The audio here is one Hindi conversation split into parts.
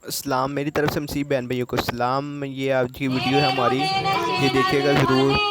सलाम मेरी तरफ से मसीह बहन भाइयों को सलाम। ये आज की वीडियो है हमारी, ये देखिएगा ज़रूर।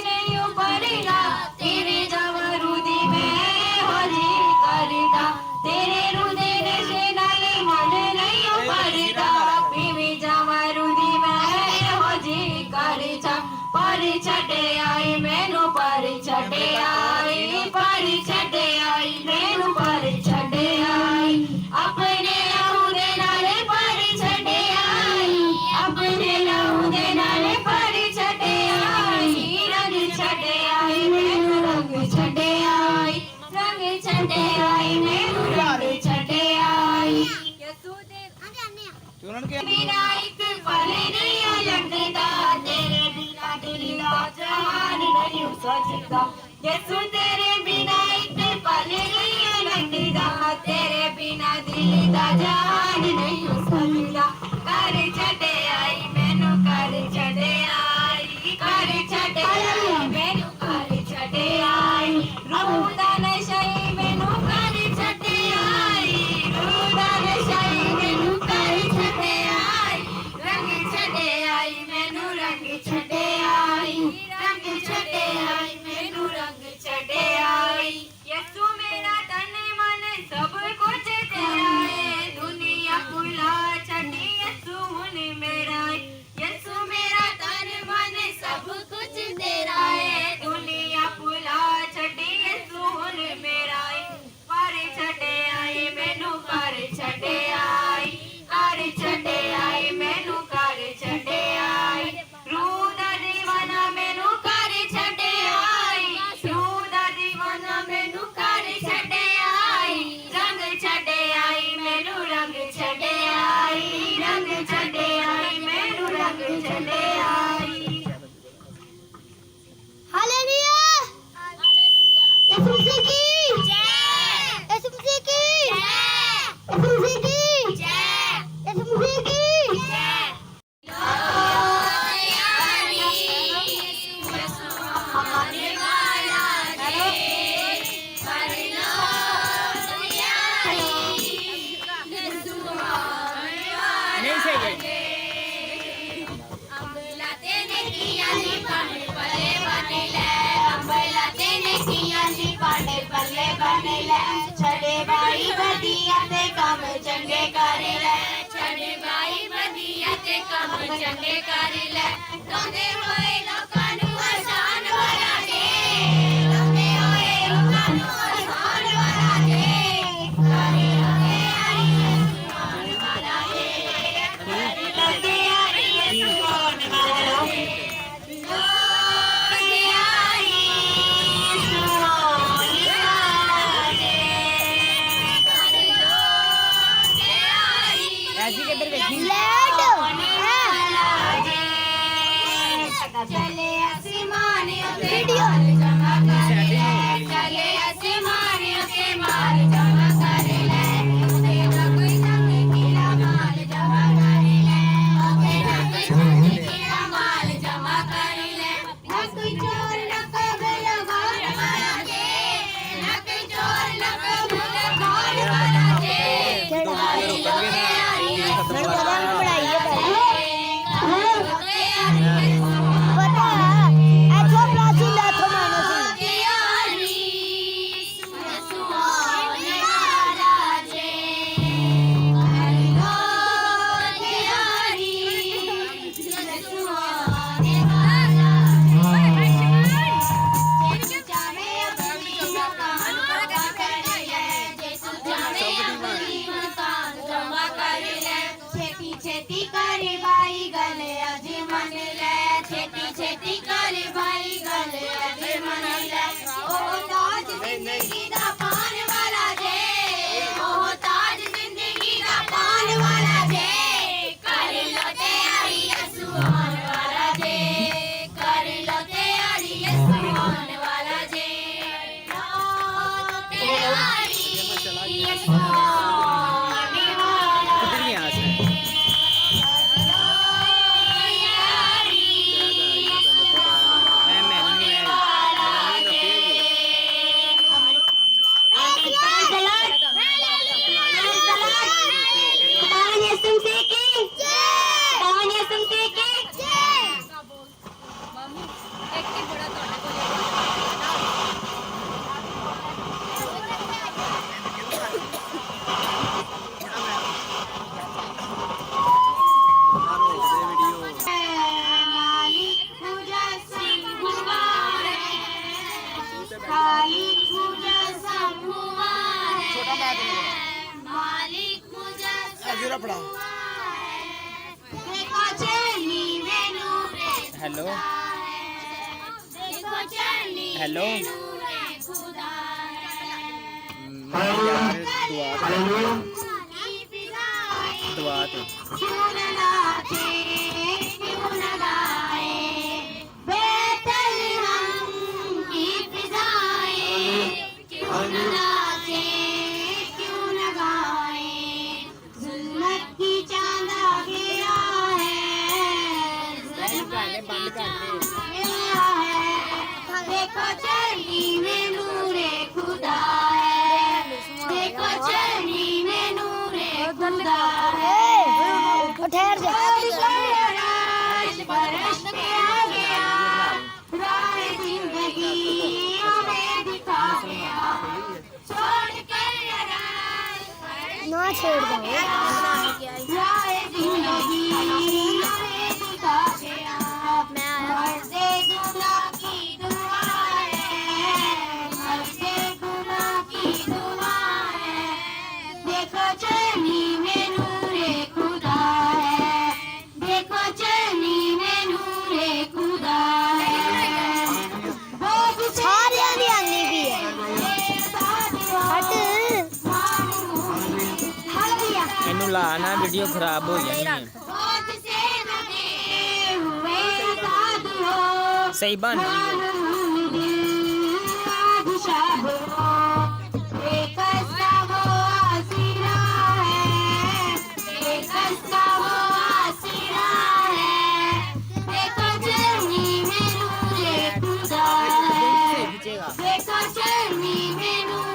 बिना एक पल नहीं लगता, तेरे बिना दिल का जहान नहीं सोचता। यीशु तेरे बिना एक पल नहीं लगता, तेरे बिना दिल का जहान नहीं सोचता। कर छड़े आई मैनू, कर छड़े आई, कर छड़े आई मैनू, कर छड़े आई। रूह दा नशा ही मैनू कर छड़े आई, रूह दा नशा ही मैनू कर छड़े आई। रंग छड़े आई मैनू, रंग छड़े आई, रंग छड़े आई मैनू, रंग छड़े आई। यीशु मेरा तन मन सब कुछ तेरा है, दुनिया भुला छड़ी यीशु हुन मेरा है। यीशु मेरा तन मन सब कुछ तेरा है, दुनिया भुला छड़ी यीशु हुन मेरा है। कर छड़े आई मैनू, कर छड़े आई, कर छड़े आई मैनू, कर छड़े आई। रूह दा दीवाना मैनू कर छड़े आई, रूह दा दीवाना मैनू कर छड़े आई। रंग छड़े आई मैनू, रंग छड़े आई, रंग छड़े आई मैनू, रंग छड़े आई। हालेलुया। यीशु मसीह की जय, यीशु मसीह की जय, यीशु मसीह की जय, यीशु मसीह की जय। छड़े भाई बदिया ते काम चंगे कर ले, छड़े भाई बदिया ते काम चंगे कर ले। रोंदे होए लोकां नू हसान वाला जे, रोंदे होए लोकां नू हसान वाला जे। करे लगे आई यीशु आने वाला जे, करे लगे आई यीशु आने वाला जे। लगे आई यीशु आने वाला जे, करे लगे आई ऐसी किधर बैठी लैंड चले आसमानियों के माल जमा कर ले, चले आसमानियों के माल जमा कर ले। तेरा कोई संग कीड़ा माल जमा कर ले, तेरा कोई संग कीड़ा माल जमा कर ले। ना कोई चोर ना कोई लगार वाला जे, ना कोई चोर ना कोई लगार वाला जे। लड़का पढ़ाई है पता है ऐसा प्राचीन लाथो मानो से छेती करे भाई गले अज मन ले, छेती छेती करे भाई गले अज मन ले। ओ ताज जिंदगी दा पान वाला जे, ओ ताज जिंदगी दा पान वाला जे। कर लो तैयारी यीशु आने वाला जे, कर लो तैयारी यीशु आने वाला जे। तैयारी यीशु आने वाला किधर यहाँ से हेलो देखो चरनी हेलो में नूरे खुदा यार दुआ की फिजाएं दुआ तो क्यों न नाचे क्यों न गाए बेतलहम की फिजाएं क्यों न नाचे क्यों न गाए जुल्मत की चांदा गिरा है बंद कर दे गिरा है देखो चरनी में नूरे खुदा है देखो चरनी में नूरे खुदा है ठहर जा बरस पे आ गया राह जिंदगी हमें दिखा गया छोड़ कर ना छेड़ दो राह जिंदगी हमें दिखा गया मर्दे गुनाह की दुआ है मर्दे गुनाह की दुआ है देखो चरनी में नूरे खुदा है देखो चरनी में नूरे खुदा है बोझ से सारे आनी भी है हट ਇਹਨੂੰ ਲਾ ਨਾ ਵੀਡੀਓ ਖਰਾਬ ਹੋ ਜਾਣੀ ਹੈ बोझ से लगे हुए आजाद हो ਸਹੀ ਬਣ ਰਹੀ ਹੈ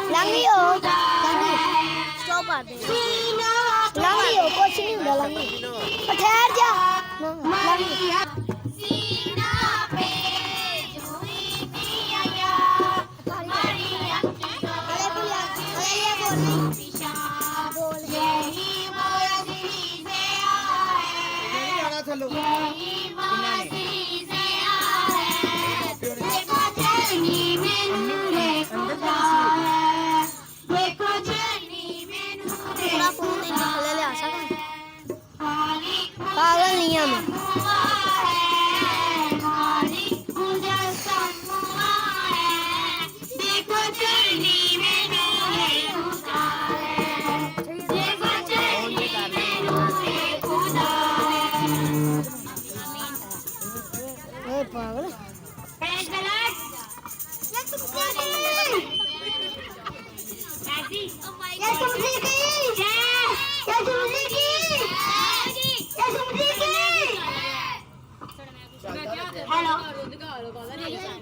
लंगी हो स्टॉप कर दे लंगी हो कुछ नहीं होगा लंगी ठहर जा लंगी पूरा फोन ले ले आ सकता पागल नहीं है मैं देखो चरनी में नूरे खुदा है देखो चरनी में नूरे खुदा है ए पागल Praise the Lord. हेलो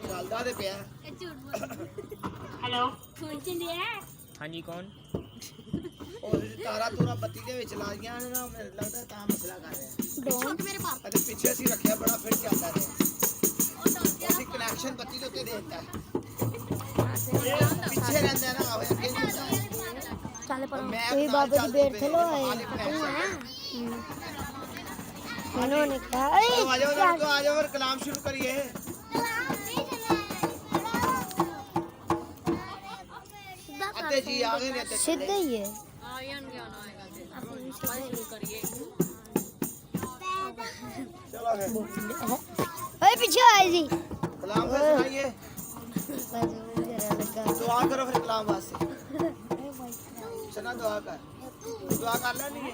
ਚੱਲਦਾ ਤੇ ਪਿਆ हेलो ਹਾਂਜੀ ਕੌਣ ਉਹ ਤਾਰਾ ਤੂਰਾ ਬੱਤੀ ਦੇ ਵਿੱਚ ਲਾ ਗਿਆ ਨਾ ਮੈਨੂੰ ਲੱਗਦਾ ਤਾਂ ਮਸਲਾ ਕਰ ਰਿਹਾ ਅਤੇ ਪਿੱਛੇ ਅਸੀਂ ਰੱਖਿਆ ਬੜਾ ਫਿਰ ਚੱਲਦਾ ਰਿਹਾ ਅਸੀਂ ਕਨੈਕਸ਼ਨ ਬੱਤੀ ਦੇ ਉੱਤੇ ਦੇ ਦਿੱਤਾ ਪਿੱਛੇ ਰਹਿੰਦਾ ਨਾ ਆਵੇ ਅੱਗੇ ਨਹੀਂ ਹੁੰਦਾ चल पर कोई बाबा जी बैठ लो इन्होंने क्या आ जाओ और कलाम शुरू करिए अते जी आ गए ने सीधे ही है चलो फिर ओए पीछे आई जी कलाम फिर सुनाइए दुआ करो फिर कलाम वास्ते चना दुआ कर लेनी है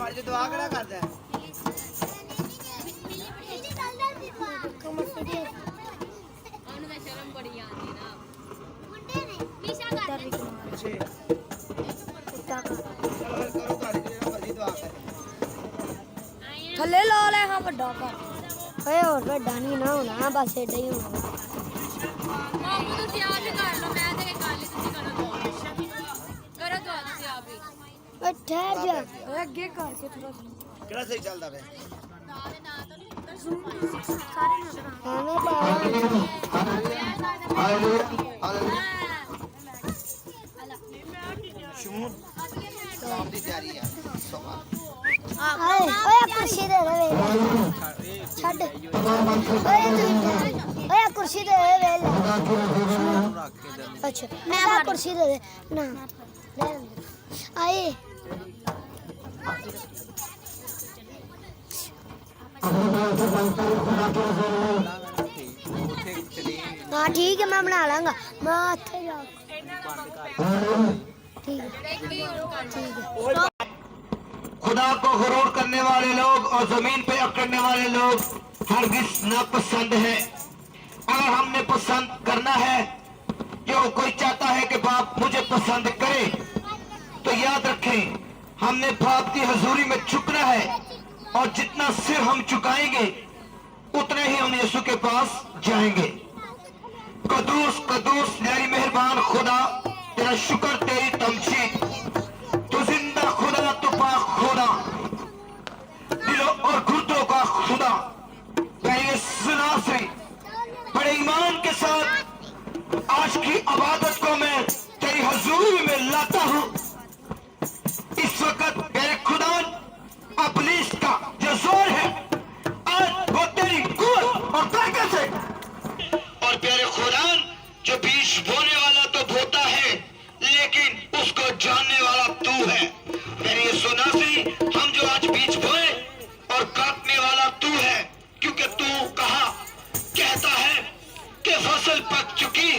और जो दुआ करा करदा है पीछे चलो फिर करो गाड़ी जो मर्जी दुआ कर थल्ले ला ले हां बड़ा कर ओए और बड़ा नहीं ना होना बस एडा ही होना ਮਾਮੂ ਤੁਸੀਂ ਆਪ ਹੀ ਕਰ ਲਓ ਮੈਂ ਤੇ ਗੱਲ ਤੁਸੀਂ ਕਰੋ ਦੋ ਕਰੋ ਦੋ ਤੁਸੀਂ ਆਪ ਹੀ ओए ठहर जा ओए आगे करके थोड़ा केड़ा सही चलदा पे हमें पागल शूट काम दी तैयारी है सवाल ओए कुर्सी दे दे छड़ ओए कुर्सी दे दे अच्छा मैं कुर्सी दे दे ना आए हाँ ठीक है, मैं बना लांगा। मैं अच्छा जा ठीक है, ठीक है। खुदा को गुरूर करने वाले लोग और जमीन पे अकड़ने वाले लोग हरगिज नापसंद है। अगर हमने पसंद करना है, जो कोई चाहता है कि बाप मुझे पसंद करे, तो याद रखें हमने बाप की हजूरी में झुकना है, और जितना सिर हम झुकाएंगे उतने ही हम यीशु के पास जाएंगे। कदूस कदूस यानी मेहरबान खुदा, तेरा शुक्र तेरी तमजीद, तू जिंदा खुदा, तू पाक खुदा, दिलों और गुर्दों का खुदा। मैं ये सुनासरी बड़े ईमान के साथ आज की इबादत को मैं तेरी हजूरी में लाता हूँ। इस वक्त मेरे खुदा अपलिस का जो जोर है, आज वो तेरी कुव्वत और ताकत है। और प्यारे खुदा, जो बीज बोने वाला तो बोता है, लेकिन उसको जानने वाला तू है। मेरी ये सुनासी, हम जो आज बीज बोए और काटने वाला तू है, क्योंकि तू कहता है कि फसल पक चुकी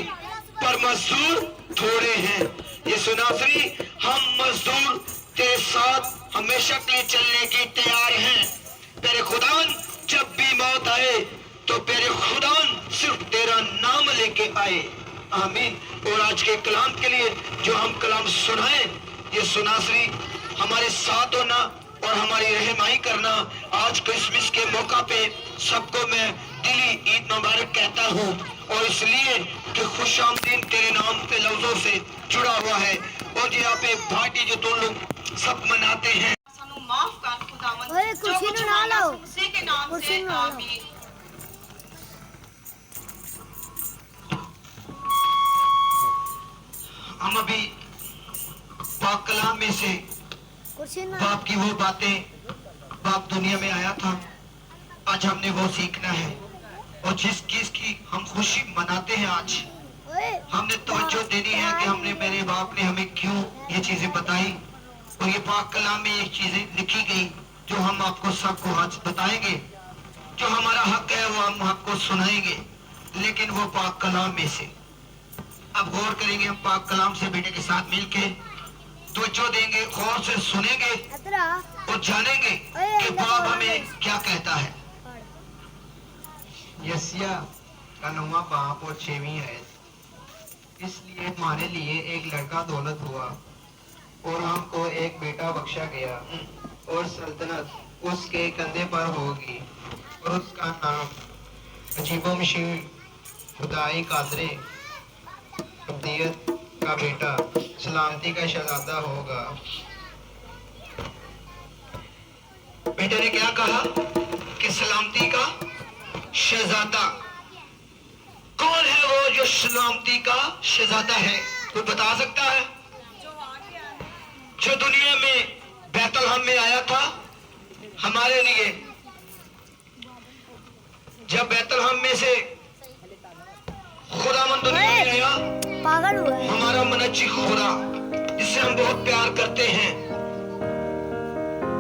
पर मजदूर थोड़े हैं। ये सुनासी, हम मजदूर तेरे साथ हमेशा के लिए चलने की तैयार हैं। तेरे खुदा, जब भी मौत आए तो तेरे खुदा सिर्फ तेरा नाम लेके आए। आमीन। और आज के कलाम के लिए जो हम कलाम सुनाए, ये सुनासरी हमारे साथ होना और हमारी रहनुमाई करना। आज क्रिसमस के मौका पे सबको मैं दिली ईद मुबारक कहता हूँ, और इसलिए कि खुशामदीन तेरे नाम के लफ्जों से जुड़ा हुआ है। और यहाँ पे पार्टी जो तुम लोग सब मनाते हैं, ਸਾਨੂੰ ਮਾਫ ਕਰ ਖੁਦਾਵੰਦ ओए, जो कुर्सी कुछ में ना मांगा लाओ। उसी के नाम कुर्सी से में ना लाओ। आमीन। हम अभी पाक कलाम में से कुर्सी में बाप की वो बातें, बाप दुनिया में आया था, आज हमने वो सीखना है। और जिस चीज की हम खुशी मनाते हैं, आज ओए, हमने तवज्जो देनी है कि हमने, मेरे बाप ने हमें क्यों ये चीजें बताई। और ये पाक कलाम में ये चीजें लिखी गई जो हम आपको सबको आज बताएंगे। जो हमारा हक है वो हम आपको सुनाएंगे, लेकिन वो पाक कलाम में से। अब गौर करेंगे हम पाक कलाम से बेटे के साथ मिलके, तवज्जो देंगे, गौर से सुनेंगे अतरा और जानेंगे कि बाप हमें क्या कहता है। यसिया का 9वां बाप और 6वीं आयत। इसलिए हमारे लिए एक लड़का दौलत हुआ और हमको एक बेटा बख्शा गया, और सल्तनत उसके कंधे पर होगी, और उसका नाम अजीबोमशीर, खुदाई कादरे, अब्दियत का बेटा, सलामती का शहजादा होगा। बेटे ने क्या कहा कि सलामती का शहजादा। कौन है वो जो सलामती का शहजादा है? कोई बता सकता है? जो दुनिया में बैतलहम में आया था हमारे लिए। जब बैतलहम में से खुदावंद दुनिया में आया, पागल हुआ है। हमारा मनच्ची खुदा, जिससे हम बहुत प्यार करते हैं,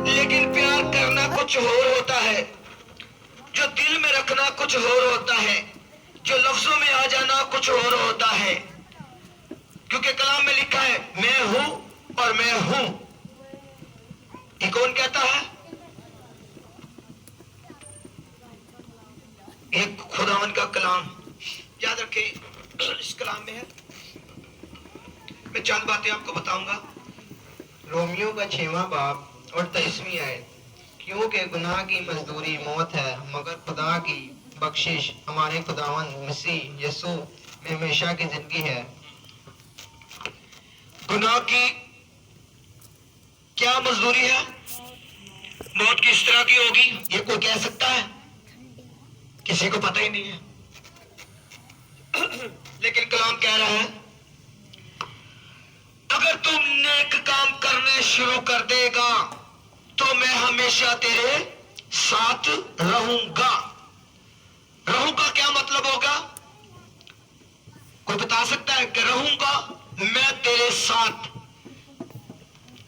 लेकिन प्यार करना कुछ और होता है, जो दिल में रखना कुछ और होता है, जो लफ्जों में आ जाना कुछ और होता है। क्योंकि कलाम में लिखा है, मैं हूं और मैं हूं। ये कौन कहता है? एक खुदावन का कलाम, याद रखें इस कलाम में है। मैं चंद बातें आपको बताऊंगा। रोमियो का 6वां बाप और 23वीं आयत। क्योंकि गुनाह की मजदूरी मौत है, मगर खुदा की बख्शिश हमारे खुदावंद मसीह यीशु में हमेशा की जिंदगी है। गुनाह की क्या मजदूरी है? मौत किस तरह की होगी, ये कोई कह सकता है? किसी को पता ही नहीं है। लेकिन कलाम कह रहा है, अगर तुम नेक काम करने शुरू कर देगा तो मैं हमेशा तेरे साथ रहूंगा। रहूंगा क्या मतलब होगा? कोई बता सकता है कि रहूंगा मैं तेरे साथ?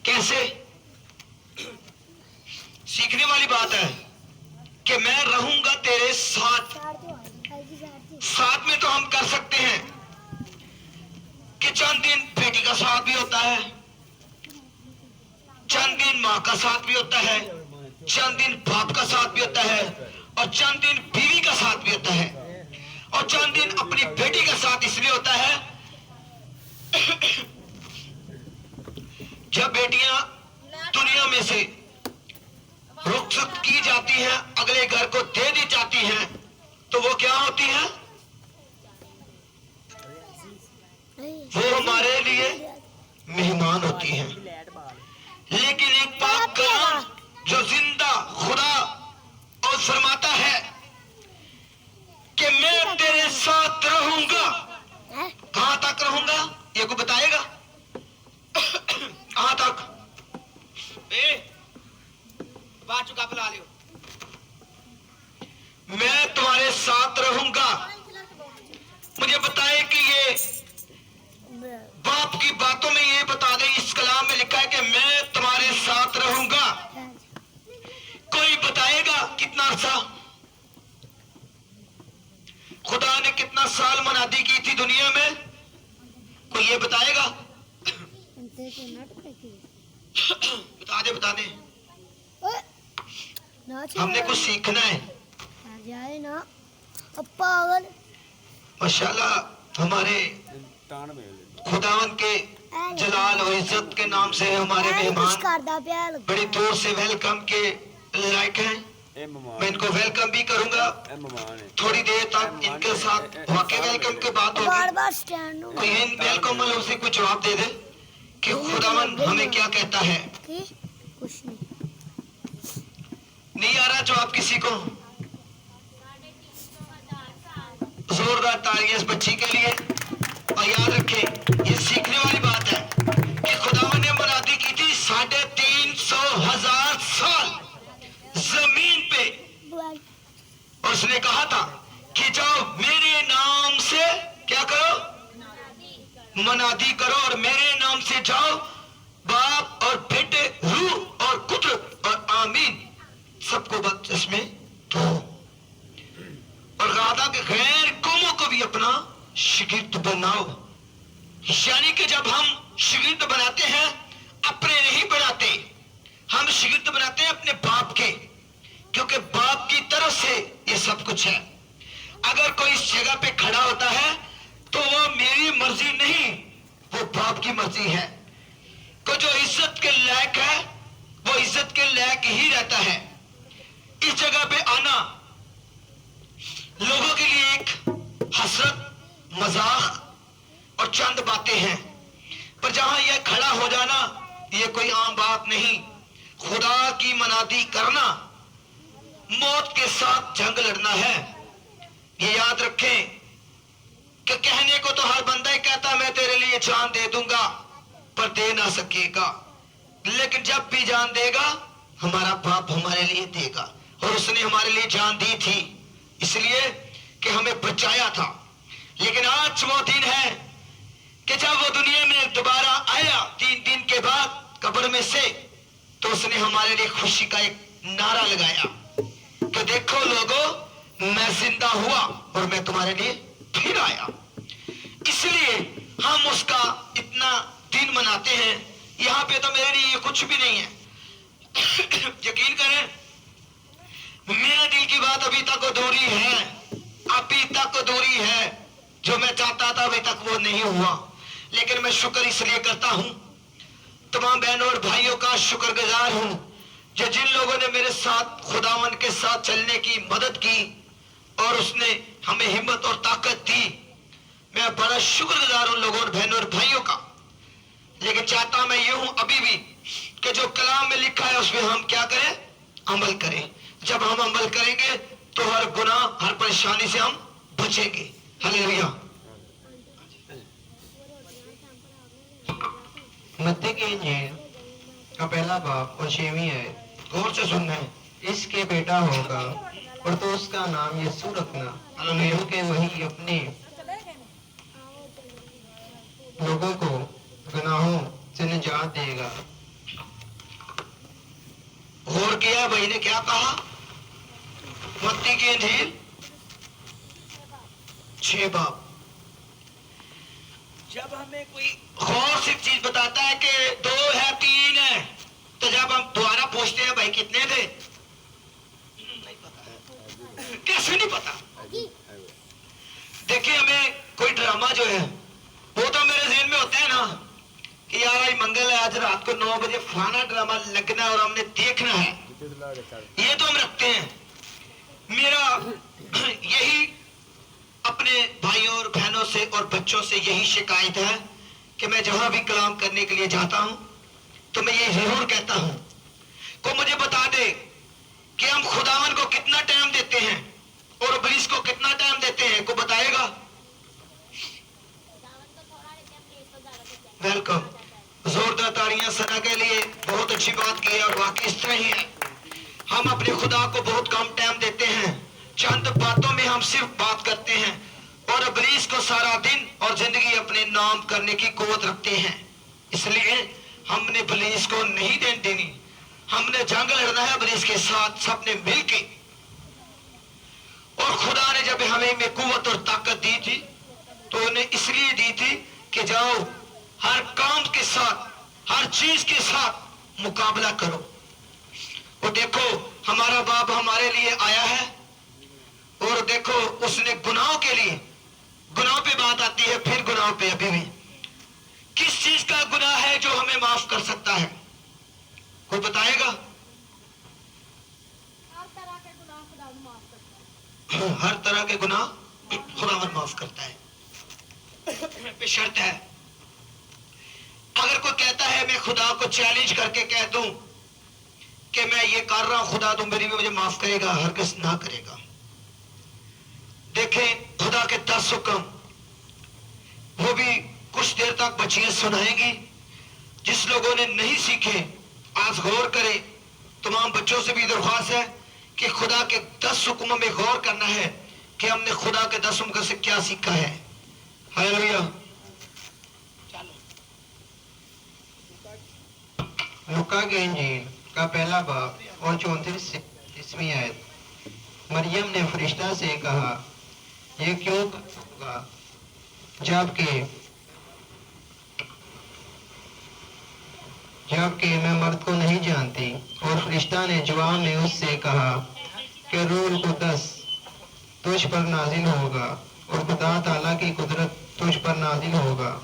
कैसे? सीखने वाली बात है कि मैं रहूंगा तेरे साथ। साथ में तो हम कर सकते हैं कि चंद दिन बेटी का साथ भी होता है, चंद दिन माँ का साथ भी होता है, चंद दिन बाप का साथ भी होता है, और चंद दिन बीवी का साथ भी होता है, और चंद दिन अपनी बेटी का साथ इसलिए होता है जब बेटियां दुनिया में से रुखसत की जाती हैं, अगले घर को दे दी जाती हैं, तो वो क्या होती है? वो हमारे लिए मेहमान होती हैं। लेकिन एक पाक कलाम जो जिंदा खुदा और फरमाता है कि मैं तेरे साथ रहूंगा। कहां तक रहूंगा ये को बताएगा? कहां तक? बात चुका बुला लियो। मैं तुम्हारे साथ रहूंगा। मुझे बताए कि ये बाप की बातों में ये बता दे, इस कलाम में लिखा है कि मैं तुम्हारे साथ रहूंगा। कोई बताएगा कितना अरसा? खुदा ने कितना साल मनादी की थी दुनिया में? कोई ये बताएगा? बता दे हमने कुछ सीखना है। पागल माशाल्लाह हमारे खुदावन के जलाल और इज्जत के नाम से हमारे मेहमान बड़ी दूर से वेलकम के लायक हैं। मैं इनको वेलकम भी करूंगा। थोड़ी देर तक इनके साथ वाकई वेलकम की बात होगी। कोई इन वेलकम वालों से कुछ जवाब दे दे कि खुदावन हमें क्या कहता है। कुछ नहीं आ रहा जवाब किसी को? जोरदार तालियां इस बच्ची के लिए। और याद रखें ये सीखने वाली बात है कि खुदावन ने मुनादी की थी 350,000 साल जमीन पे, और उसने कहा था कि जाओ मेरे नाम से क्या करो? मुनादी करो, और मेरे नाम से जाओ बाप और बेटे रूह और कुदरत और आमीन सबको बपतिस्मा में दो, और गादा के गैर कौमों को भी अपना शागिर्द बनाओ। यानी कि जब हम शागिर्द बनाते हैं अपने नहीं बनाते, हम शागिर्द बनाते हैं अपने बाप के, क्योंकि बाप की तरफ से ये सब कुछ है। अगर कोई इस जगह पे खड़ा होता है तो वो मेरी मर्जी नहीं, वो बाप की मर्जी है। को जो इज्जत के लायक है वो इज्जत के लायक ही रहता है। इस जगह पे आना लोगों के लिए एक हसरत, मजाक और चंद बातें हैं, पर जहां यह खड़ा हो जाना ये कोई आम बात नहीं। खुदा की मनादी करना मौत के साथ जंग लड़ना है। ये याद रखें कि कहने को तो हर बंदा ही कहता मैं तेरे लिए जान दे दूंगा, पर दे ना सकेगा। लेकिन जब भी जान देगा हमारा बाप हमारे लिए देगा, और उसने हमारे लिए जान दी थी इसलिए कि हमें बचाया था। लेकिन आज वो दिन है कि जब वो दुनिया में दोबारा आया 3 दिन के बाद कब्र में से, तो उसने हमारे लिए खुशी का एक नारा लगाया कि देखो लोगों मैं जिंदा हुआ और मैं तुम्हारे लिए फिर आया। इसलिए हम उसका इतना दिन मनाते हैं। यहाँ पे तो मेरे लिए कुछ भी नहीं है। यकीन करें मेरे दिल की बात अभी तक अधूरी है, अभी तक अधूरी है। जो मैं चाहता था अभी तक वो नहीं हुआ, लेकिन मैं शुक्र इसलिए करता हूं, तमाम बहनों और भाइयों का शुक्रगुजार हूं जो जिन लोगों ने मेरे साथ खुदावन के साथ चलने की मदद की और उसने हमें हिम्मत और ताकत दी। मैं बड़ा शुक्रगुजार उन लोगों और बहनों और भाइयों का। लेकिन चाहता मैं ये हूं अभी भी कि जो कलाम में लिखा है उसमें हम क्या करें? अमल करें। जब हम अमल करेंगे तो हर गुनाह, हर परेशानी से हम बचेंगे। हालेलुया। मत्ती की इंजील का पहला बाब और 6वीं आयत गौर से सुनना है। इसके बेटा होगा और तो उसका नाम यीशु रखना, क्योंकि वही अपने लोगों को गुनाहों से निजात देगा। गौर किया भाई ने क्या कहा? मत्ती की इंजील 6 बाब। जब हमें कोई गौर से चीज बताता है कि 2 है 3 है, तो जब हम दोबारा पूछते हैं भाई कितने थे, नहीं पता। कैसे नहीं पता? देखिए, हमें कोई ड्रामा जो है वो तो मेरे ज़हन में होता है ना कि यार आज मंगल है, आज रात को 9 बजे फलाना ड्रामा लगना है और हमने देखना है, ये तो हम रखते हैं। मेरा यही अपने भाइयों और बहनों से और बच्चों से यही शिकायत है कि मैं जहां भी कलाम करने के लिए जाता हूं तो मैं ये जरूर कहता हूं को मुझे बता दे कि हम खुदावन को कितना टाइम देते हैं और इब्लीस को कितना टाइम देते हैं, को बताएगा? वेलकम। जोरदार तालियां सना के लिए, बहुत अच्छी बात की है और वाकई इस तरह ही है। हम अपने खुदा को बहुत कम टाइम देते हैं, चंद बातों में हम सिर्फ बात करते हैं और इब्लीस को सारा दिन और जिंदगी अपने नाम करने की कुव्वत रखते हैं। इसलिए हमने इब्लीस को नहीं देनी, हमने जंग लड़ना है इब्लीस के साथ सबने मिलके। और खुदा ने जब हमें में कुव्वत और ताकत दी थी तो उन्हें इसलिए दी थी कि जाओ हर काम के साथ, हर चीज के साथ मुकाबला करो। और देखो, हमारा बाप हमारे लिए आया है और देखो उसने गुनाहों के लिए, गुनाहों पे बात आती है, फिर गुनाहों पे अभी भी किस चीज का गुनाह है जो हमें माफ कर सकता है, कोई बताएगा? हर तरह के गुनाह खुदावन माफ करता है, पे शर्त है। अगर कोई कहता है मैं खुदा को चैलेंज करके कह दूं कि मैं ये कर रहा हूं, खुदा तुम मेरी भी मुझे माफ करेगा, हरगिज़ ना करेगा। देखें, खुदा के 10 हुक्म वो भी कुछ देर तक बच्चियां सुनाएंगी। जिस लोगों ने नहीं सीखे आज गौर करें। तमाम बच्चों से भी दरख्वास्त है कि खुदा के 10 हुक्मों में गौर करना है कि हमने खुदा के 10 हुक्म से क्या सीखा है। हालेलुया। लूका की इंजील का 1 बाब और 34वीं आयत। मरियम ने फरिश्ता से कहा, ये क्यों होगा जबकि मैं मर्द को नहीं जानती। और फरिश्ता ने जवाब में उससे कहा कि रूह कुद्दस तुझ पर नाजिल होगा और खुदा ताला की कुदरत तुझ पर नाजिल होगा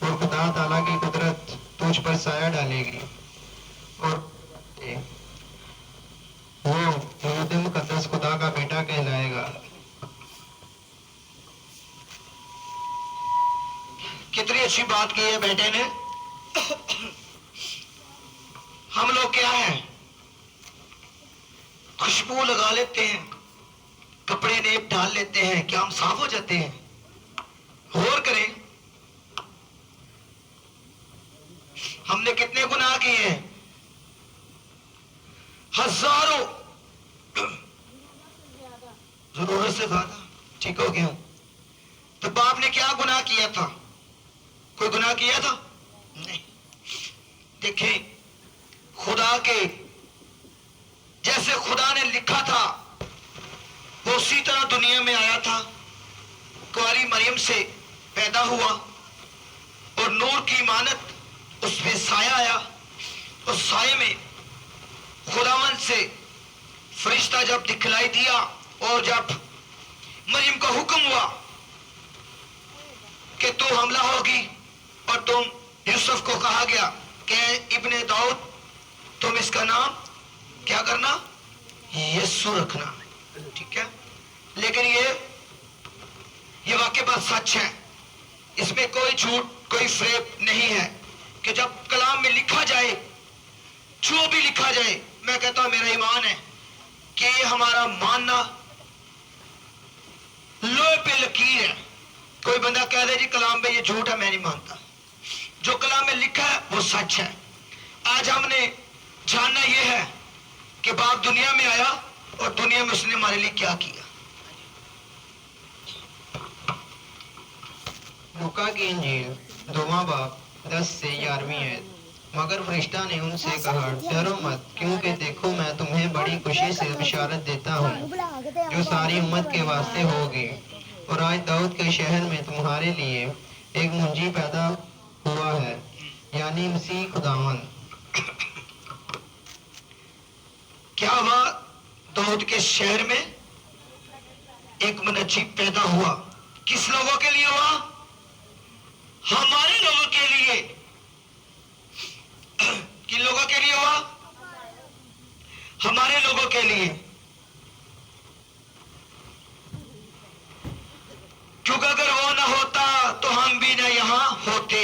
और खुदा ताला की कुदरत तुझ पर साया डालेगी और वो मौद मुकद्दस खुदा का बेटा कहलाएगा। कितनी अच्छी बात की है बेटे ने। हम लोग क्या है, खुशबू लगा लेते हैं, कपड़े नेप डाल लेते हैं, क्या हम साफ हो जाते हैं? गौर करें, हमने कितने गुनाह किए हैं, हजारों, जरूरत से ज्यादा। ठीक हो गया। तो बाप ने क्या गुनाह किया था? कोई गुनाह किया था? नहीं। देखें, खुदा के जैसे खुदा ने लिखा था वो उसी तरह दुनिया में आया था, कुंवारी मरियम से पैदा हुआ और नूर की इमानत उस पे साया आया। उस साये में खुदावन से फरिश्ता जब दिखलाई दिया और जब मरियम का हुक्म हुआ कि तू हमला होगी और तुम यूसुफ को कहा गया कि इब्ने दाऊद तुम इसका नाम क्या करना, यीशु रखना। ठीक है, लेकिन ये वाकई बात सच है, इसमें कोई झूठ कोई फ्रेब नहीं है कि जब कलाम में लिखा जाए, जो भी लिखा जाए, मैं कहता हूं मेरा ईमान है कि ये हमारा मानना लोहे पे लकीर है। कोई बंदा कह दे जी कलाम में ये झूठ है, मैं नहीं मानता। जो कलाम में लिखा है वो सच है। आज हमने जानना यह है कि बाप दुनिया में आया और दुनिया में उसने हमारे लिए क्या किया। लूका की इंजील 2वां बाब 10 से 11वीं आयत। मगर फरिश्ता ने उनसे कहा, डरो मत, क्योंकि देखो मैं तुम्हें तुम्हें बड़ी खुशी से बिशारत देता हूँ जो सारी उम्मत के वास्ते होगी। और आज दाऊद के शहर में तुम्हारे लिए एक मुंजी पैदा हुआ है, यानी मसीह खुदावन। क्या हुआ? दाऊद के शहर में एक मुंजी पैदा हुआ। किस लोगों के लिए हुआ? हमारे लोगों के लिए। किन लोगों के लिए हुआ? हमारे लोगों के लिए। क्योंकि अगर वो ना होता तो हम भी ना यहां होते,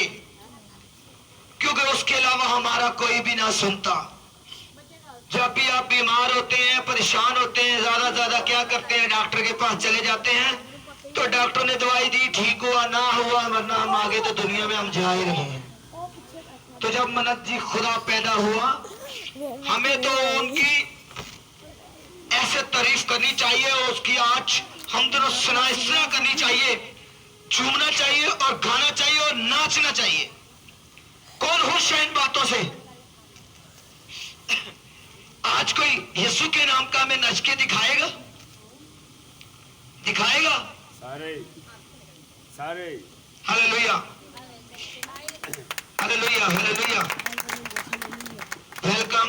क्योंकि उसके अलावा हमारा कोई भी ना सुनता। जब भी आप बीमार होते हैं, परेशान होते हैं, ज्यादा क्या करते हैं? डॉक्टर के पास चले जाते हैं, तो डॉक्टर ने दवाई दी, ठीक हुआ ना हुआ, वरना हम आगे तो दुनिया में हम जा ही रहे हैं। तो जब मुंजी खुदा पैदा हुआ, हमें तो उनकी ऐसे तारीफ करनी चाहिए, उसकी आज हमदो सुना इस तरह करनी चाहिए, झूमना चाहिए और गाना चाहिए और नाचना चाहिए। कौन खुश है इन बातों से? आज कोई यीशु के नाम का हमें नच के दिखाएगा? सारे हालेलुया, हालेलुया, हालेलुया। वेलकम।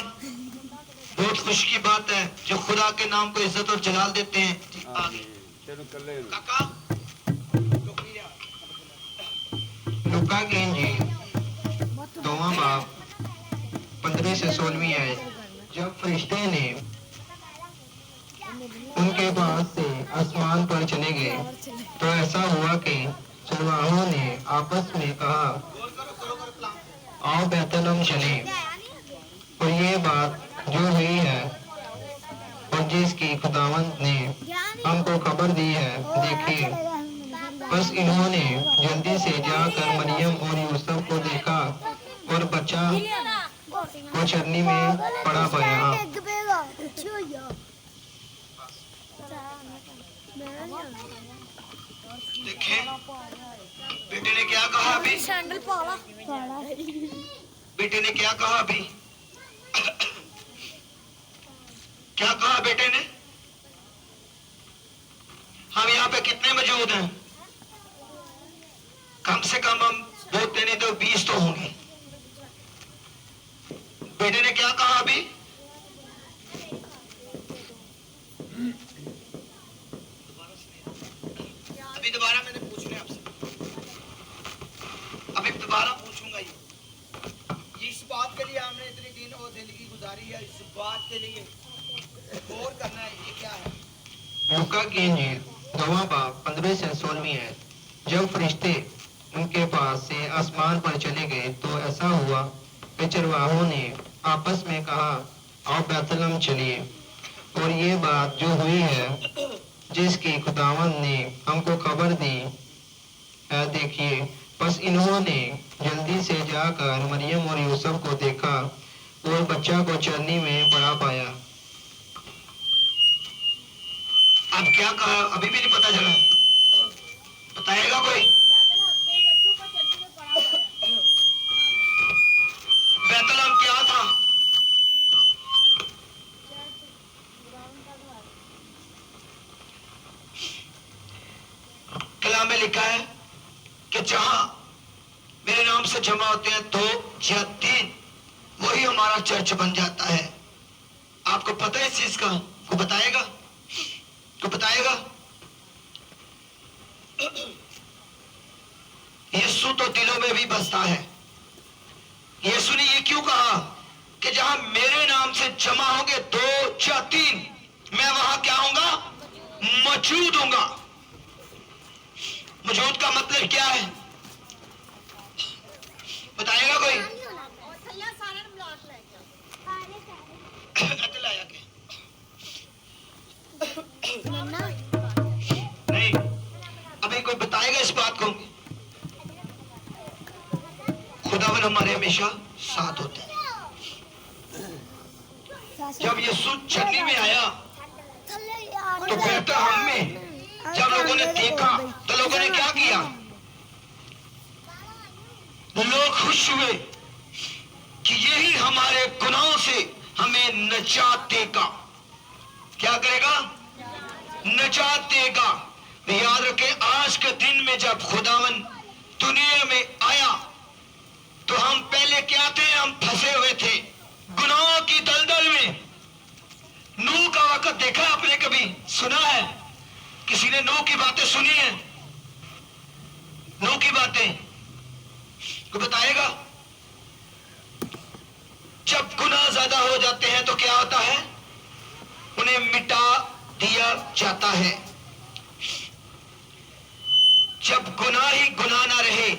बहुत खुशी की बात है जो खुदा के नाम को इज्जत और जलाल देते हैं। आगे काका। लुका की इंजील 2वां बाब 15 से 16वीं आयत। जब फरिश्ते ने उनके पास से आसमान पर चले गए तो ऐसा हुआ कि चरवाहों ने आपस में कहा, आओ बैतलहम चले। और ये बात जो हुई है और जिसकी खुदावंत ने हमको खबर दी है, देखिए। बस इन्होंने जल्दी से जाकर मरियम और यूसुफ को देखा और बच्चा को चरनी में पड़ा पाया। देखें बेटे ने क्या कहा अभी? बेटे ने क्या कहा अभी? क्या कहा बेटे ने? हम यहाँ पे कितने मौजूद हैं? कम से कम हम बोलते नहीं तो 20 तो होंगे। बेटे ने क्या कहा अभी? अभी दोबारा मैंने पूछना है आपसे, अभी दोबारा पूछूंगा। ये इस बात के लिए हमने इतनी दिन और जिंदगी गुजारी है, इस बात के लिए गौर करना है। ये क्या है? लूका की इंजील 2वां बाब 15 से 16वीं आयत। जब फरिश्ते उनके पास से आसमान पर चले गए तो ऐसा हुआ कि चरवाहों ने आपस में कहा, आओ बैतलहम चलिए। और ये बात जो हुई है जिसकी खुदावंद ने हमको खबर दी है, देखिए। बस इन्होंने जल्दी से जाकर मरियम और यूसुफ को देखा और बच्चा को चरनी में पड़ा पाया। अब क्या कहा? अभी भी नहीं पता चला, बताएगा कोई? बैतलहम क्या था? कलाम में लिखा है कि जहां मेरे नाम से जमा होते हैं 2 या 3, वही हमारा चर्च बन जाता है। आपको पता है इस चीज का? को बताएगा? को बताएगा? यीशु तो दिलों में भी बसता है। यीशु ने ये क्यों कहा कि जहां मेरे नाम से जमा होंगे 2 या 3, मैं वहां क्या होऊंगा? मौजूद होऊंगा। मौजूद का मतलब क्या है? बताएगा कोई? नहीं, अभी कोई बताएगा इस बात को? खुदावन हमारे हमेशा साथ होता है। जब यीशु चरनी में आया तो बैतलहम में जब लोगों ने देखा तो लोगों ने क्या किया? लोग खुश हुए कि यही हमारे गुनाहों से हमें निजात देगा। क्या करेगा? नजात देगा। तो याद रखें, आज के दिन में जब खुदावन दुनिया में आया तो हम पहले क्या थे? हम फंसे हुए थे गुनाहों की दलदल में। नूह का वक्त देखा आपने? कभी सुना है? किसी ने नूह की बातें सुनी है? नूह की बातें को बताएगा? जब गुनाह ज्यादा हो जाते हैं तो क्या होता है? उन्हें मिटा दिया जाता है। जब गुनाह ही गुनाह ना रहे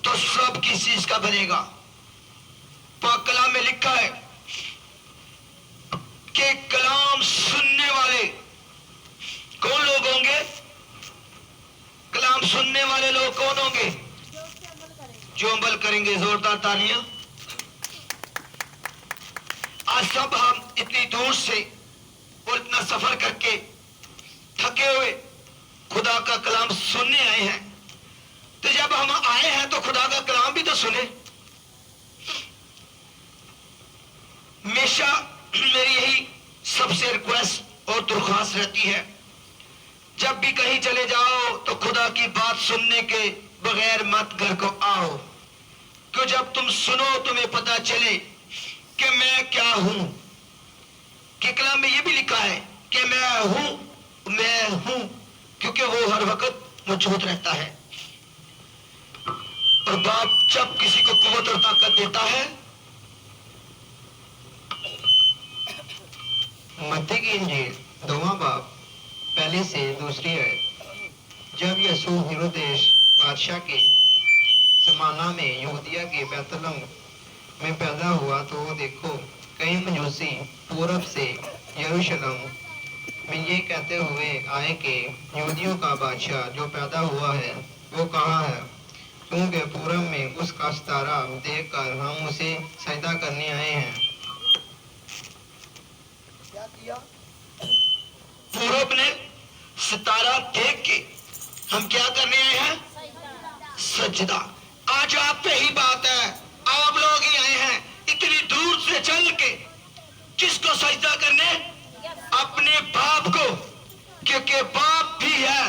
तो सब किस चीज का बनेगा? पाक कलाम में लिखा है कि कलाम सुनने वाले कौन लोग होंगे? कलाम सुनने वाले लोग कौन होंगे? जो अमल करेंगे। जोरदार तालियां। आज सब हम इतनी दूर से और इतना सफर करके थके हुए खुदा का कलाम सुनने आए हैं। तो जब हम आए हैं तो खुदा का कलाम भी तो सुने। हमेशा मेरी यही सबसे रिक्वेस्ट और दरख्वास्त रहती है, जब भी कहीं चले जाओ तो खुदा की बात सुनने के बगैर मत घर को आओ। क्यों? जब तुम सुनो तुम्हें पता चले कि मैं क्या हूं। कि कलाम में यह भी लिखा है कि मैं हूं, क्योंकि वो हर वक्त मौजूद रहता है। और बाप जब किसी को कुव्वत और ताकत देता है। मत्ती की इंजील 2वां बाब पहले से दूसरी है। जब यीशु हेरोदेस बादशाह के जमाना में यहूदिया के बैतलहम में पैदा हुआ तो देखो, कई मजूसी पूरब से यरूशलेम में ये कहते हुए आए कि यहूदियों का बादशाह जो पैदा हुआ है वो कहाँ है, क्योंकि पूरब में उसका सितारा देखकर हम उसे सजदा करने आए हैं। पूरब ने सितारा देख के हम क्या करने आए हैं? सजदा। आज आप पे ही बात है, आप लोग ही आए हैं इतनी दूर से चल के। किसको सजदा करने? अपने बाप को, क्योंकि बाप भी है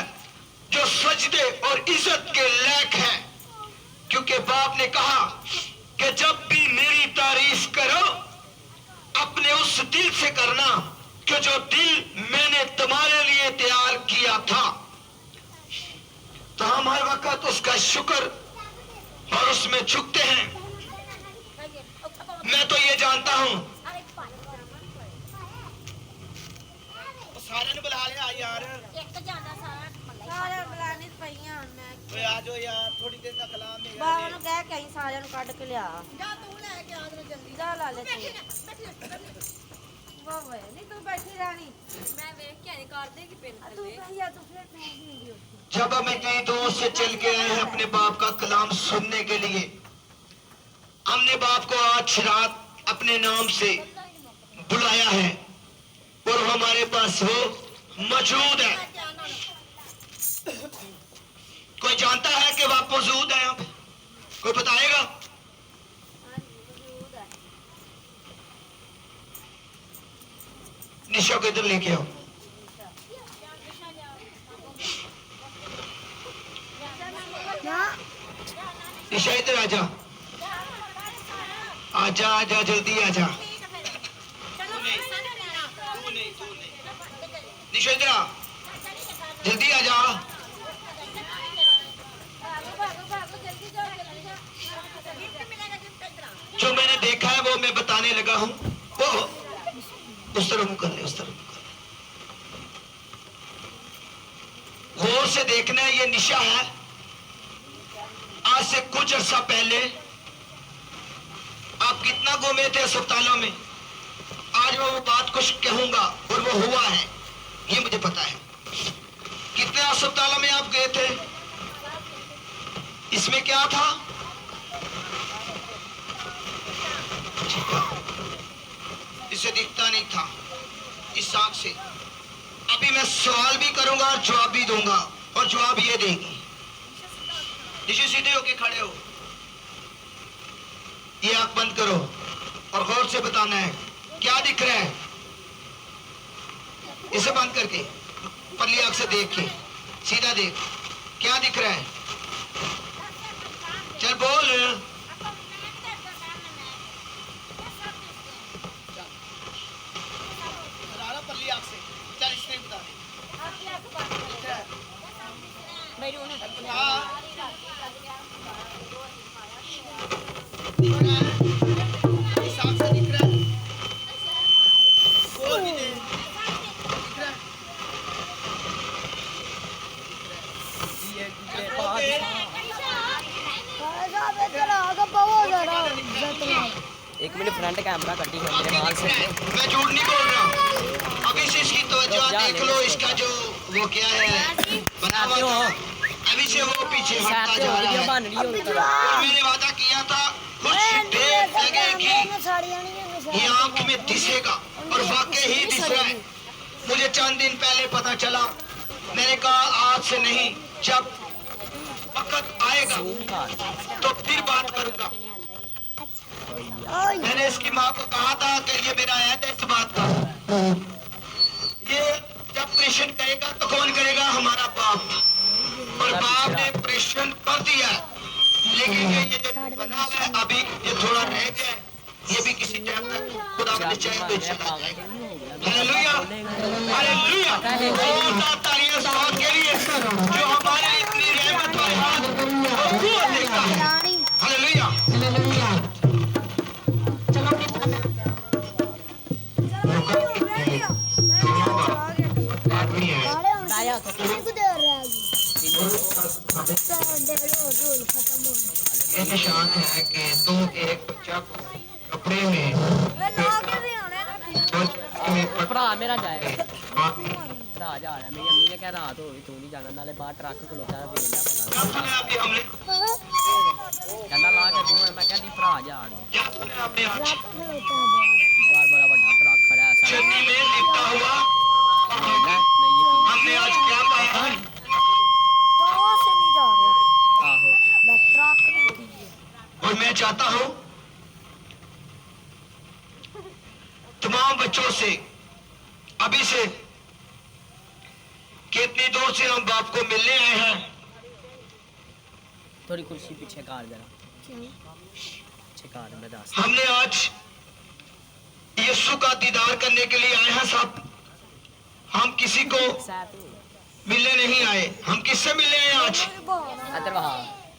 जो सजदे और इज्जत के लायक है। क्योंकि बाप ने कहा कि जब भी मेरी तारीफ करो अपने उस दिल से करना कि जो दिल मैंने तुम्हारे लिए तैयार किया था। तो हम हर वक्त उसका शुक्र और उसमें झुकते हैं। मैं तो ये जानता हूं, सारे ने बुला लिया यार। ਸਾਰਿਆਂ ਬੁਲਾਣੀ ਪਈਆਂ ਹੁਣ ਮੈਂ ਓਏ ਆ ਜਾਓ ਯਾਰ, ਥੋੜੀ ਦੇਰ ਦਾ ਕਲਾਮ ਹੈ ਬਾਬਾ ਨੂੰ ਕਹਿ ਕੇ ਆਈ ਸਾਰਿਆਂ ਨੂੰ ਕੱਢ ਕੇ ਲਿਆ ਜਾ ਤੂੰ ਲੈ ਕੇ ਆ ਜਰਾ ਜਲਦੀ। ਜਾ ਲਾ ਲੈ ਤੂੰ ਵਾਹ ਨਹੀਂ ਤੂੰ ਬੈਠੀ ਰਾਣੀ ਮੈਂ ਵੇਖ ਕੇ ਆਈ ਕਰ ਦੇਗੀ ਪਿੰਨ ਤੂੰ ਥੱਲੇ। ਕਹੀਆ ਤੂੰ ਫਿਰ ਨਹੀਂ ਹੁੰਦੀ जब हम इतनी दूर से चल के आए हैं अपने बाप का कलाम सुनने के लिए, हमने बाप को आज रात अपने नाम से बुलाया है और हमारे पास वो मौजूद है। कोई जानता है कि बाप मौजूद है यहाँ पे? कोई बताएगा? निशा को इधर लेके आओ। निशा इधर आजा, आजा आजा जल्दी आजा। निशा इधर आ, जल्दी आजा। जो मैंने देखा है वो मैं बताने लगा हूं। वो उस तरफ मुंह कर ले, उस तरफ मुंह कर ले। गौर से देखना है, ये निशा है। आज से कुछ अर्सा पहले आप कितना घूमे थे अस्पतालों में। आज मैं वो बात कुछ कहूंगा और वो हुआ है, ये मुझे पता है। कितने अस्पतालों में आप गए थे? इसमें क्या था? इसे दिखता नहीं था इस आंख से। अभी मैं सवाल भी करूंगा और जवाब भी दूंगा, और जवाब ये देगी। नीचे सीधे होके खड़े हो, ये आंख बंद करो और गौर से बताना है क्या दिख रहा है। इसे बंद करके पल्ली आंख से देख के सीधा देख, क्या दिख रहा है? चल बोल। पल्ली आंख से चल इसने बता मेरी उन्हें हाँ इस आंख से दिख रहा है बोल भी दे दिख रहा एक मिनट फ्रंट कैमरा कटी है मेरे माल से। मैं झूठ नहीं बोल रहा। अभी से इसकी तवज्जो देख लो, इसका जो वो क्या है बना हुआ था, अभी से वो पीछे हटता जा रहा है। बन रही हो और मैंने वादा किया था कुछ देर लगेगी ये आंख में दिसेगा, और वाकई ही दिस रहा है। मुझे चंद दिन पहले पता चला, मैंने कहा आज से नहीं, जब वक्त आएगा तो फिर बात करूंगा। मैंने इसकी माँ को कहा था कि ये मेरा ऐद है इस बात का, ये जब ऑपरेशन करेगा तो कौन करेगा? हमारा बाप, और बाप ने ऑपरेशन कर दिया, लेकिन ये जो बना हुआ है अभी ये थोड़ा रह गया, ये भी किसी टाइम तक खुदा ने चाहे तो चला जाएगा। Hallelujah hallelujah. और तालियां उस बात के लिए जो हमारे लिए इतनी रहमत वाला वो कुव्वत देता है। हालेलुया। आदमी है ये निशान है कि तुम एक बच्चा को कपड़े में भरा मेरा जाएगा, भरा जा रहा है। मेरी अम्मी ने कहा रात हो गई तू नहीं जाना, नाले बाहर ट्रक खलोता है कहना ला के तू, मैं कहती भरा जा रही बार बड़ा बड़ा ट्रक खड़ा है सारा। में लिपटा हुआ हमने आज क्या पाया? आहो और मैं चाहता हूं तमाम बच्चों से अभी से कि इतनी दूर से हम बाप को मिलने आए हैं। थोड़ी कुर्सी पीछे कार जरा पीछे कार में दास। हमने आज यीशु का दीदार करने के लिए आए हैं सब। हम किसी को मिलने नहीं आए, हम किससे मिलने आए आज? अदर वहाँ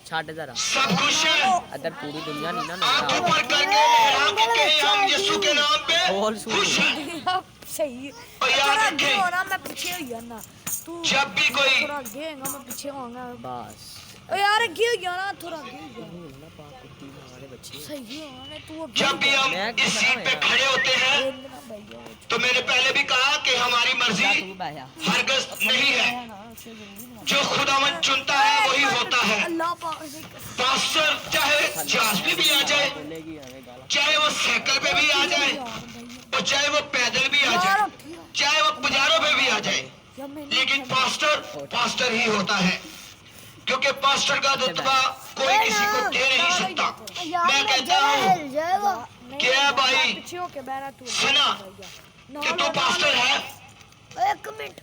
छाट जरा सब खुश हैं? अदर पूरी दुनिया नहीं ना हाथ ऊपर करके लहरा के कहें हम यीशु के नाम पे बोल सुन। खुश हैं। सही और याद रखें होना, मैं पीछे हो जाना, तू जब भी कोई थोड़ा आगे होगा, मैं पीछे होऊंगा। बस ओ यार आगे हो जाना, थोड़ा आगे हो जाना, ना पाक कुत्ती हमारे बच्चे। सही होना तू जब भी हम इस सीट पे खड़े होते हैं तो मैंने पहले भी कहा कि हमारी मर्जी तू बहया हरगिज़ नहीं है, जो खुदावन चुनता है वही होता है। अल्लाह पाक से पास्टर चाहे जहाज पे भी आ जाए, बोलेगी हमें गाला। चाहे वो साइकिल पे भी आ जाए, और चाहे वो पैदल भी आ जाए, चाहे वो पुजारों पे भी आ जाए, लेकिन पास्टर ही होता है, क्योंकि पास्टर का रुतबा कोई किसी को दे नहीं सकता। मैं कहता हूँ क्या भाई पीछे होके बैठा तू सुना कि तू पास्टर है? एक मिनट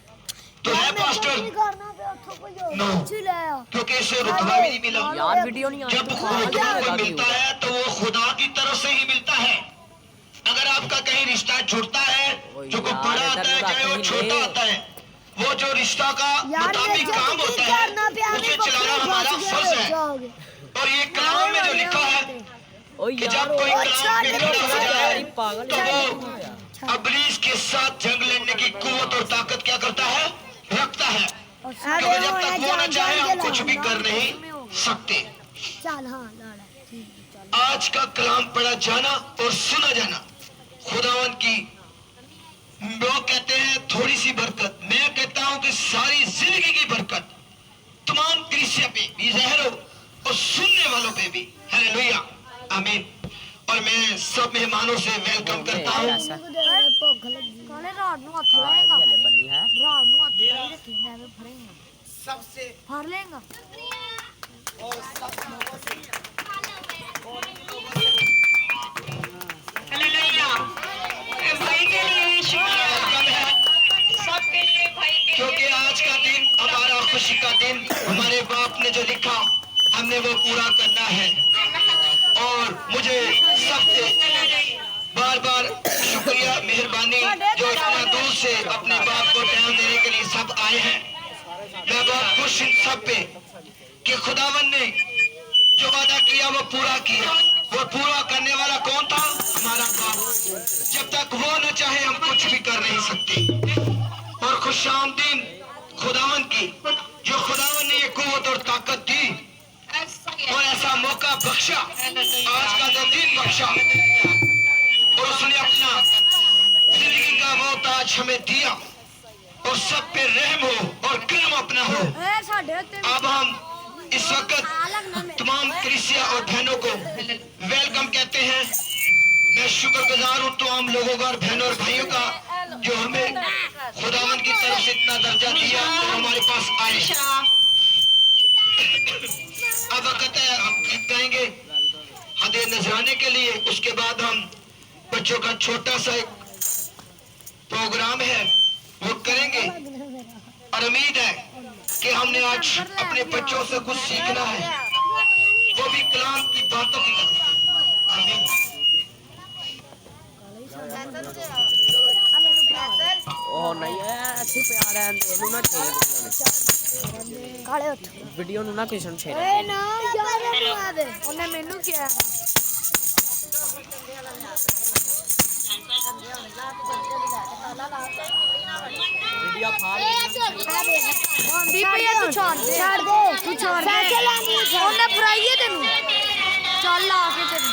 तो है पास्टर? करना पे उठो कोई नो, चिल्लाया क्योंकि इसे रुतबा भी नहीं मिला। यार वीडियो नहीं जब रुतबा कोई मिलता है तो वो खुदा की तरफ से ही मिलता है। अगर आपका कहीं रिश्ता जुड़ता है, जो कोई बड़ा आता है चाहे वो छोटा आता है, वो जो रिश्ता का मुताबिक काम होता है उसे चलाना हमारा फर्ज है। और ये कलाम में जो लिखा है कि जब कोई कलाम पे खड़ा हो जाए तो वो अबलीस के साथ जंग लड़ने की कुव्वत और ताकत क्या करता है? रखता है, क्योंकि जब तक वो न चाहे हम कुछ भी कर नहीं सकते। चल हाँ लाड़ा आज का कलाम पढ़ा जाना और सुना जाना खुदावन की, लोग कहते हैं थोड़ी सी बरकत, मैं कहता हूं कि सारी जिंदगी की बरकत तमाम क्रिश्चियन पे भी ज़ाहिर हो और सुनने वालों पे भी। हालेलुया आमीन। और मैं सब मेहमानों से वेलकम करता हूं। भुख लगी काले रात ਨੂੰ हੱਥ ਲਾਏਗਾ हले बन्नी है रात ਨੂੰ हੱਥ ਲਾ के मैं भी फड़ेगा सबसे फड़ लेगा और सब लोगों से हालेलुया। भाई के लिए शुक्रिया। सब हमने वो पूरा करना है। और मुझे सबसे बार बार शुक्रिया, मेहरबानी जो इतना दूर से अपने बाप को टाइम देने के लिए सब आए हैं। मैं बहुत खुश इन सब पे कि खुदावन ने जो वादा किया वो पूरा किया। वो पूरा करने वाला कौन था? हमारा बाप। जब तक वो न चाहे हम कुछ भी कर नहीं सकते। और खुशामदीन खुदावन की, जो खुदावन ने ये कुव्वत और ताकत दी और ऐसा मौका बख्शा, आज का जो दिन बख्शा, और उसने अपना जिंदगी का वो ताज हमें दिया और सब पे रहम हो और करम अपना हो। अब हम इस वक्त तमाम क्रिसिया और बहनों को वेलकम कहते हैं। मैं शुक्रगुजार हूँ तमाम लोगों का और बहनों और भाइयों का जो हमें खुदावन की तरफ से इतना दर्जा दिया और हमारे पास आए। अब वक्त है हम गीत गाएंगे हदे नजराने के लिए। उसके बाद हम बच्चों का छोटा सा एक प्रोग्राम है वो करेंगे और उम्मीद है कि हमने आज अपने बच्चों से कुछ सीखना है, वो भी कलाम की बातों की तरफ। आमीन। ਉਹ ਨਹੀਂ ਐ ਇੱਥੇ ਪਿਆ ਰਹਿਣ ਦੇ ਇਹਨੂੰ ਨਾ ਛੇੜ ਕਾਲੇ ਉੱਠ ਵੀਡੀਓ ਨੂੰ ਨਾ ਕਿਸੇ ਨੂੰ ਛੇੜ ਏ ਨਾ ਯਾਰ ਨੂੰ ਆਵੇ ਉਹਨੇ ਮੈਨੂੰ ਕਿਹਾ ਵੀਡੀਓ ਫਾੜ ਦੀਪਿਆ ਤੂੰ ਛੱਡ ਦੇ ਤੂੰ ਛੱਡ ਦੇ ਉਹਨੇ ਫਰਾਈਏ ਤੈਨੂੰ ਚੱਲ ਆ ਕੇ ਤੈਨੂੰ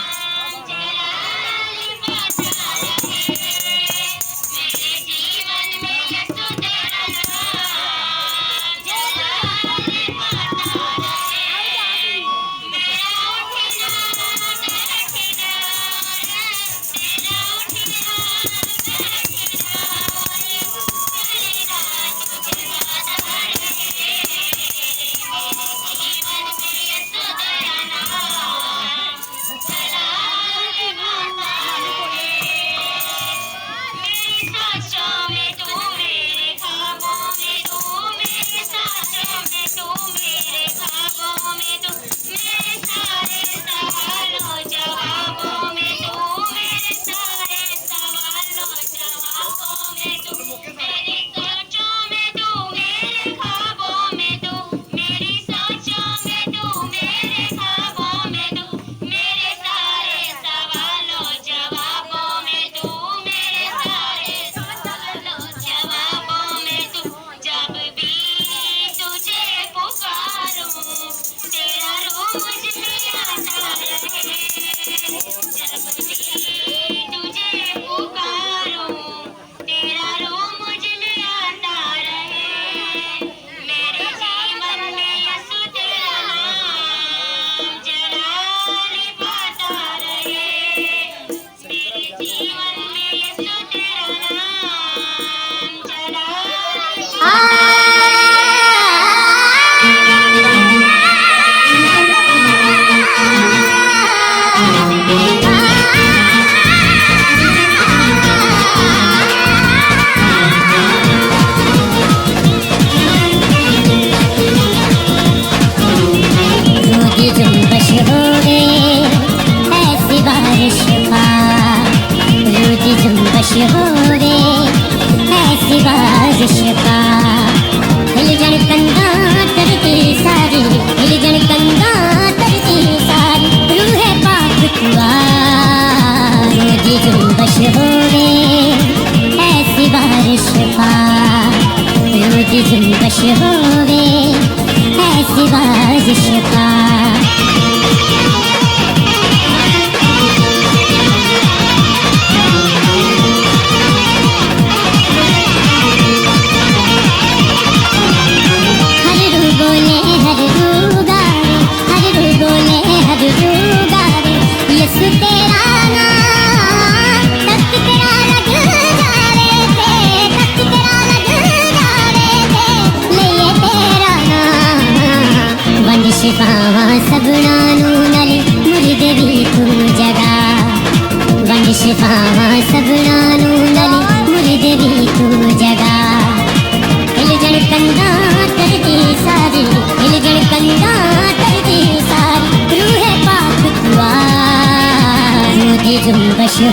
शिफा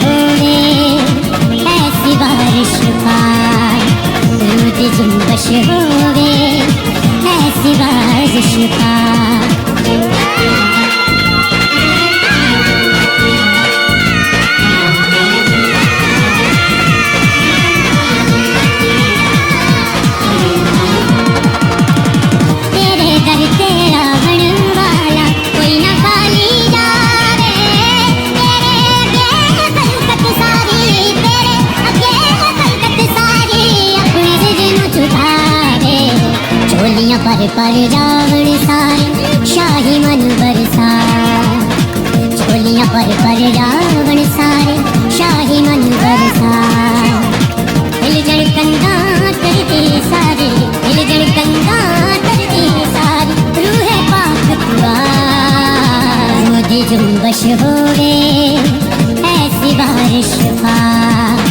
होवे ऐसी बारिश पार रूद जुम्बश होवे ऐसी बारिश पार पर रावण सारे शाही मन बरसा झोलियां पर रावण सारे शाही मन बरसा हिल जड़ कंधा करती सारी हिल जड़ कंधा करती सारी रूह पाक रूद जुम्बश होवे ऐसी बारिश पार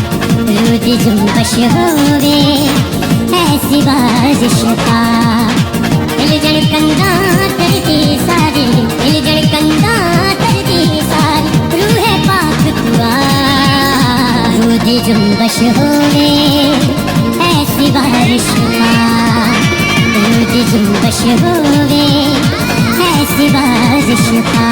रूद जुम्बश होवे ऐसी बारिश पार हिल जड़ कंधा करती सारी हिल जड़ कंधा करती सारी रूह पाक रूद जुम्बश होवे ऐसी बारिश पार रूद जुम्बश होवे ऐसी बारिश पार